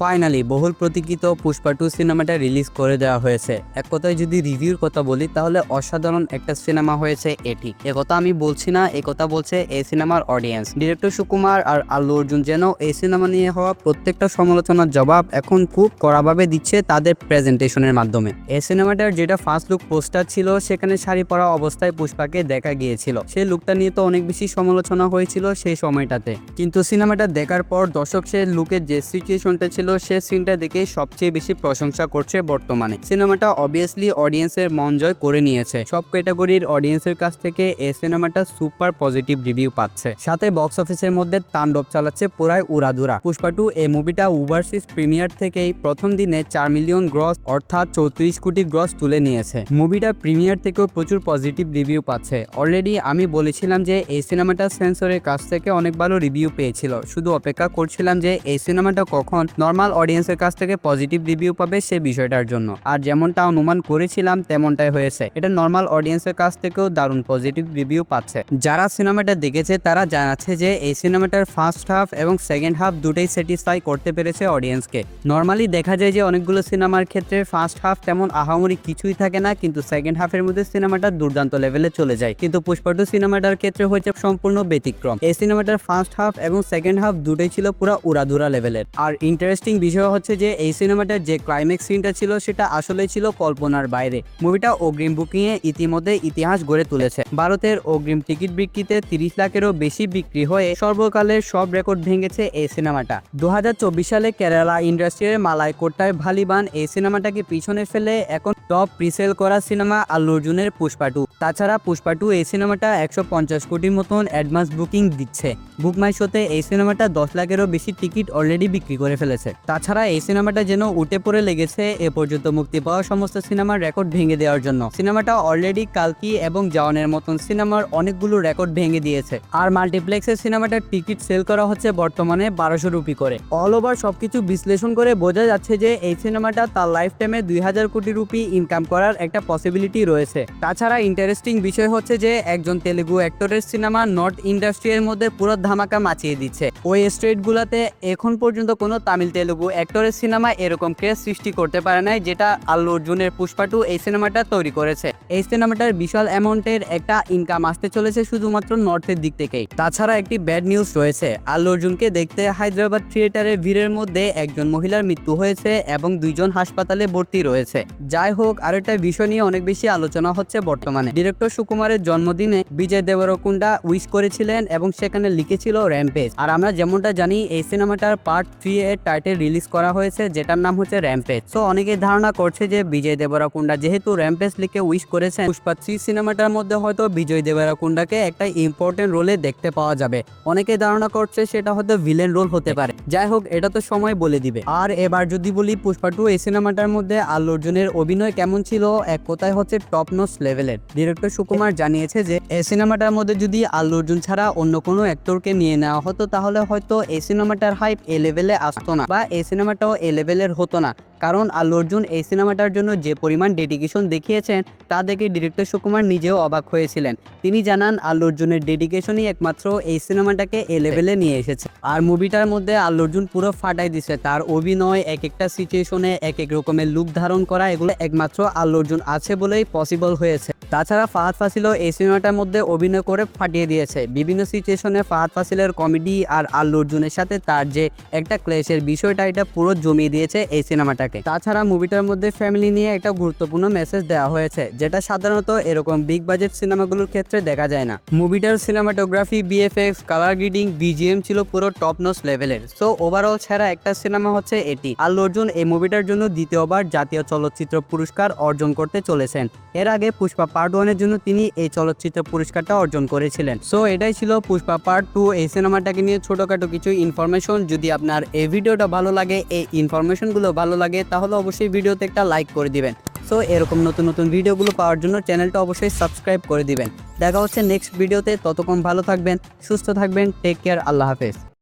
Finally বহুল প্রতীক্ষিত পুষ্পা 2 সিনেমাটা রিলিজ করে দেওয়া হয়েছে। এক কথায় যদি রিভিউর কথা বলি তাহলে অসাধারণ একটা সিনেমা হয়েছে এটি। একথা আমি বলছি না, একথা বলছে এই সিনেমার অডিয়েন্স। ডিরেক্টর সুকুমার আর আল্লু অর্জুন যেন এই সিনেমা নিয়ে হওয়া প্রত্যেকটা সমালোচনার জবাব এখন খুব কড়াভাবে দিচ্ছে তাদের প্রেজেন্টেশনের মাধ্যমে। এই সিনেমাটার যেটা ফার্স্ট লুক পোস্টার ছিল সেখানে শাড়ি পরা অবস্থায় পুষ্পাকে দেখা গিয়েছিল। সেই লুকটা নিয়ে তো অনেক বেশি সমালোচনা হয়েছিল সেই সময়টাতে, কিন্তু সিনেমাটা দেখার পর দর্শক সে লুকের যে সিচুয়েশনটা ছিল সে সিনটা দেখে সবচেয়ে বেশি প্রশংসা করছে বর্তমানে। সিনেমাটা অবভিয়াসলি অডিয়েন্সের মন জয় করে নিয়েছে। সব ক্যাটাগরির অডিয়েন্সের কাছ থেকে এই সিনেমাটা সুপার পজিটিভ রিভিউ পাচ্ছে, সাথে বক্স অফিসের মধ্যে তাণ্ডব চালাচ্ছে পুরাই উড়াধুরা। পুষ্পা 2 এই মুভিটা ওভারসিজ প্রিমিয়ার থেকেই প্রথম দিনে 4 মিলিয়ন গ্রস অর্থাৎ 34 কোটি গ্রস তুলে নিয়েছে। মুভিটা প্রিমিয়ার থেকেও প্রচুর পজিটিভ রিভিউ পাচ্ছে। অলরেডি আমি বলেছিলাম যে এই সিনেমাটা সেন্সরের কাছ থেকে অনেক ভালো রিভিউ পেয়েছিল, শুধু অপেক্ষা করছিলাম যে এই সিনেমাটা কখন নর্মাল অডিয়েন্সের কাছ থেকে পজিটিভ রিভিউ পাবে সে বিষয়টার জন্য। আর যেমনটা অনুমান করেছিলাম তেমনটাই হয়েছে। এটা নর্মাল অডিয়েন্সের কাছ থেকেও দারুণ পজিটিভ রিভিউ পাচ্ছে। যারা সিনেমাটা দেখেছে তারা জানাচ্ছে যে এই সিনেমাটার ফার্স্ট হাফ এবং সেকেন্ড হাফ দুটোই স্যাটিসফাই করতে পেরেছে অডিয়েন্সকে। নর্মালি দেখা যায় যে অনেকগুলো সিনেমার ক্ষেত্রে ফার্স্ট হাফ তেমন আহামরি কিছুই থাকে না, কিন্তু সেকেন্ড হাফের মধ্যে সিনেমাটা দুর্দান্ত লেভেলে চলে যায়। কিন্তু পুষ্পা 2 সিনেমাটার ক্ষেত্রে হয়েছে সম্পূর্ণ ব্যতিক্রম। এই সিনেমাটার ফার্স্ট হাফ এবং সেকেন্ড হাফ দুটোই ছিল পুরো উড়াধুরা লেভেলের। আর ইন্টারেস্টিং বিষয় হচ্ছে যে এই সিনেমাটার যে ক্লাইম্যাক্স সিনটা ছিল সেটা আসলে ছিল কল্পনার বাইরে। মুভিটা অগ্রিম বুকিং এ ইতিমধ্যে ইতিহাস গড়ে তুলেছে। ভারতের অগ্রিম টিকিট বিক্রিতে 30 লাখেরও বেশি বিক্রি হয়ে সর্বকালের সব রেকর্ড ভেঙেছে এই সিনেমাটা। 2024 সালে কেরালা ইন্ডাস্ট্রির মালাইকোট্টায় ভালিবান এই সিনেমাটাকে পিছনে ফেলে এখন টপ প্রিসেল করা সিনেমা আল্লু অর্জুনের পুষ্পা 2। তাছাড়া পুষ্পা 2 এই সিনেমাটা 150 কোটির মতন অ্যাডভান্স বুকিং দিচ্ছে। বুক মাই শোতে এই সিনেমাটা 10 লাখেরও বেশি টিকিট অলরেডি বিক্রি করে ফেলেছে। তাছাড়া এই সিনেমাটা যেন উঠে পড়ে লেগেছে এ পর্যন্ত মুক্তি পাওয়া সমস্ত সিনেমার রেকর্ড ভেঙে দেওয়ার জন্য। সিনেমাটা অলরেডি কালকি এবং জওয়ানের মতন সিনেমার অনেকগুলো রেকর্ড ভেঙে দিয়েছে। আর মাল্টিপ্লেক্সের সিনেমাটার টিকিট সেল করা হচ্ছে বর্তমানে 1200 রুপি করে। অল ওভার সবকিছু বিশ্লেষণ করে বোঝা যাচ্ছে যে এই সিনেমাটা তার লাইফ টাইমে 2000 কোটি রুপি ইনকাম করার একটা পসিবিলিটি রয়েছে। তাছাড়া ইন্টারেস্টিং বিষয় হচ্ছে যে একজন তেলুগু অ্যাক্টরের সিনেমা নর্থ ইন্ডাস্ট্রির মধ্যে পুরো ধামাকা মাচিয়ে দিচ্ছে। ওই স্টেটগুলোতে এখন পর্যন্ত কোনো তামিল তেলুগু অ্যাক্টরের সিনেমা এরকম ক্রেজ সৃষ্টি করতে পারে নাই যেটা আল্লু অর্জুনের পুষ্পা 2 এই সিনেমাটা তৈরি করেছে। এই সিনেমাটার বিশাল অ্যামাউন্টের একটা ইনকাম আসতে চলেছে শুধুমাত্র নর্থের দিক থেকেই। তাছাড়া একটি ব্যাড নিউজ রয়েছে। আল্লু অর্জুনকে দেখতে হায়দ্রাবাদ থিয়েটারের ভিড়ের মধ্যে একজন মহিলার মৃত্যু হয়েছে এবং 2 জন হাসপাতালে ভর্তি রয়েছে। যাই হোক, আরেকটা বিষয় নিয়ে অনেক বেশি আলোচনা হচ্ছে বর্তমানে। ডিরেক্টর সুকুমারের জন্মদিনে বিজয় দেবরকুন্ডা উইশ করেছিলেন এবং সেখানে লিখেছিল র্যাম্পেজ। আর আমরা যেমনটা জানি এই সিনেমাটার পার্ট 3 এর টাইটেল রিলিজ করা হয়েছে যেটার নাম হচ্ছে র্যাম্পেজ। সো অনেকে ধারণা করছে যে বিজয় দেবরকুন্ডা যেহেতু র্যাম্পেজ লিখে উইশ করেছেন, পুষ্পা 3 সিনেমাটার মধ্যে হয়তো বিজয় দেবরকুন্ডাকে একটা ইম্পর্টেন্ট রোলে দেখতে পাওয়া যাবে। অনেকে ধারণা করছে সেটা হয়তো ভিলেন রোল হতে পারে। যাই হোক, এটা তো সময় বলে দিবে। আর এবার যদি বলি পুষ্পা 2 এই সিনেমাটার মধ্যে আল্লু অর্জুনের অভিনয় কেমন ছিল, এক কথায় হচ্ছে টপ নচ লেভেলের। ডিরেক্টর সুকুমার জানিয়েছে যে এই সিনেমাটার মধ্যে যদি আল্লু অর্জুন ছাড়া অন্য কোনো অ্যাক্টরকে নিয়ে নেওয়া হতো তাহলে হয়তো এই সিনেমাটার হাইপ এ লেভেলে আসতো না বা এই সিনেমাটাও এ লেভেলের হতো না। কারণ আল্লু অর্জুন এই সিনেমাটার জন্য যে পরিমাণ ডেডিকেশন দেখিয়েছেন তা দেখে ডিরেক্টর সুকুমার নিজেও অবাক হয়েছিলেন। তিনি জানান আল্লু অর্জুনের ডেডিকেশনই একমাত্র এই সিনেমাটাকে এ লেভেলে নিয়ে এসেছে। আর মুভিটার মধ্যে আল্লু অর্জুন পুরো ফাটাই দিচ্ছে। তার অভিনয়, এক একটা সিচুয়েশনে এক এক রকমের লুক ধারণ করা, এগুলো একমাত্র আল্লু অর্জুন আছে বলেই পসিবল হয়েছে। তাছাড়া ফাহাদ ফাসিলও এই সিনেমাটার মধ্যে অভিনয় করে ফাটিয়ে দিয়েছে। বিভিন্ন সিচুয়েশনে ফাহাদ ফাসিলের কমেডি আর আল্লু অর্জুনের সাথে তার যে একটা ক্লেশের বিষয়টা এটা পুরো জমিয়ে দিয়েছে এই সিনেমাটাকে। তাছাড়া মুভিটার মধ্যে ফ্যামিলি নিয়ে একটা গুরুত্বপূর্ণ মেসেজ দেওয়া হয়েছে যেটা সাধারণত এরকম বিগ বাজেট সিনেমাগুলোর ক্ষেত্রে দেখা যায় না। মুভিটার cinematography, VFX, colour grading, BGM ছিল পুরো টপ নচ লেভেলের। সো ওভারঅল সেরা একটা সিনেমা হচ্ছে এটি। আল্লু অর্জুন এই মুভিটার জন্য দ্বিতীয়বার জাতীয় চলচ্চিত্র পুরস্কার অর্জন করতে চলেছেন। এর আগে পুষ্পা পার্ট 1 এর জন্য তিনি এই চলচ্চিত্র পুরস্কারটা অর্জন করেছিলেন। সো এটাই ছিল পুষ্পা পার্ট 2 এই সিনেমাটাকে নিয়ে ছোটখাটো কিছু ইনফরমেশন। যদি আপনার এই ভিডিওটা ভালো লাগে, এই ইনফরমেশনগুলো ভালো লাগে, তাহলে অবশ্যই ভিডিওতে একটা লাইক করে দিবেন। সো এরকম নতুন নতুন ভিডিওগুলো পাওয়ার জন্য চ্যানেলটা অবশ্যই সাবস্ক্রাইব করে দিবেন। দেখা হচ্ছে নেক্সট ভিডিওতে। ততক্ষণ ভালো থাকবেন, সুস্থ থাকবেন। Take care. আল্লাহ হাফেজ।